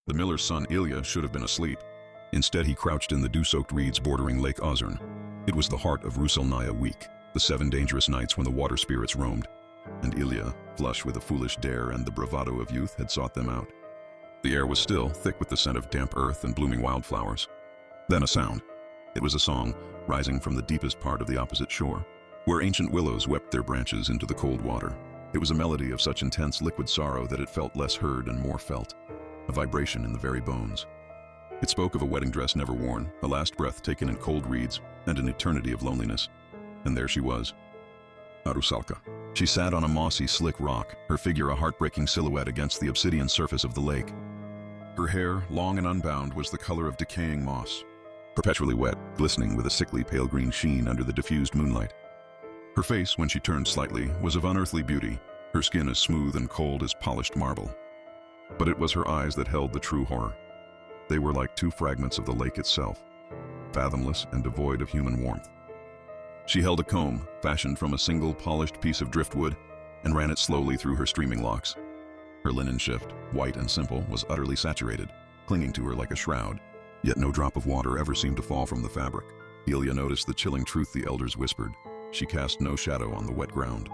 The miller's son Ilya should have been asleep. Instead, he crouched in the dew-soaked reeds bordering Lake Ozern. It was the heart of Rusalka week, the 7 dangerous nights when the water spirits roamed. And Ilya, flush with a foolish dare and the bravado of youth, had sought them out. The air was still, thick with the scent of damp earth and blooming wildflowers. Then a sound. It was a song, rising from the deepest part of the opposite shore, where ancient willows wept their branches into the cold water. It was a melody of such intense liquid sorrow that it felt less heard and more felt, a vibration in the very bones. It spoke of a wedding dress never worn, a last breath taken in cold reeds, and an eternity of loneliness. And there she was, Rusalka. She sat on a mossy, slick rock, her figure a heartbreaking silhouette against the obsidian surface of the lake. Her hair, long and unbound, was the color of decaying moss, perpetually wet, glistening with a sickly pale green sheen under the diffused moonlight. Her face, when she turned slightly, was of unearthly beauty, her skin as smooth and cold as polished marble. But it was her eyes that held the true horror. They were like 2 fragments of the lake itself, fathomless and devoid of human warmth. She held a comb, fashioned from a single polished piece of driftwood, and ran it slowly through her streaming locks. Her linen shift, white and simple, was utterly saturated, clinging to her like a shroud, yet no drop of water ever seemed to fall from the fabric. Ilya noticed the chilling truth the elders whispered. She cast no shadow on the wet ground.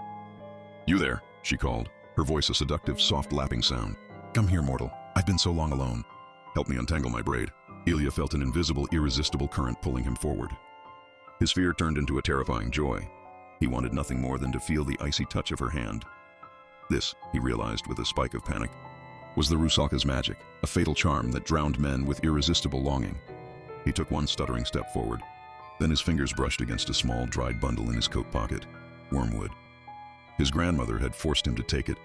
"You there," she called, her voice a seductive, soft lapping sound. "Come here, mortal. I've been so long alone. Help me untangle my braid." Ilya felt an invisible, irresistible current pulling him forward. His fear turned into a terrifying joy. He wanted nothing more than to feel the icy touch of her hand. This, he realized with a spike of panic, was the Rusalka's magic, a fatal charm that drowned men with irresistible longing. He took one stuttering step forward. Then his fingers brushed against a small, dried bundle in his coat pocket, wormwood. His grandmother had forced him to take it,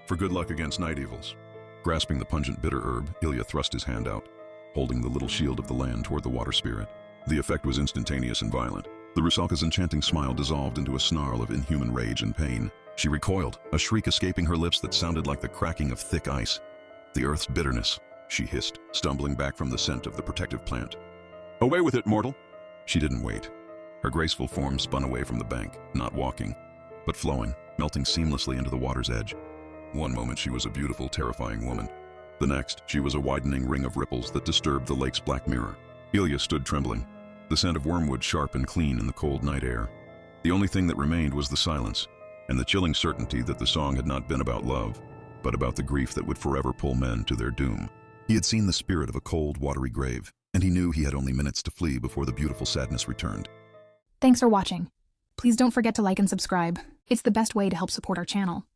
for good luck against night evils. Grasping the pungent bitter herb, Ilya thrust his hand out, holding the little shield of the land toward the water spirit. The effect was instantaneous and violent. The Rusalka's enchanting smile dissolved into a snarl of inhuman rage and pain. She recoiled, a shriek escaping her lips that sounded like the cracking of thick ice. "The earth's bitterness," she hissed, stumbling back from the scent of the protective plant. "Away with it, mortal!" She didn't wait. Her graceful form spun away from the bank, not walking, but flowing, melting seamlessly into the water's edge. One moment she was a beautiful, terrifying woman. The next, she was a widening ring of ripples that disturbed the lake's black mirror. Ilya stood trembling, the scent of wormwood sharp and clean in the cold night air. The only thing that remained was the silence, and the chilling certainty that the song had not been about love, but about the grief that would forever pull men to their doom. He had seen the spirit of a cold, watery grave, and he knew he had only minutes to flee before the beautiful sadness returned. Thanks for watching. Please don't forget to like and subscribe. It's the best way to help support our channel.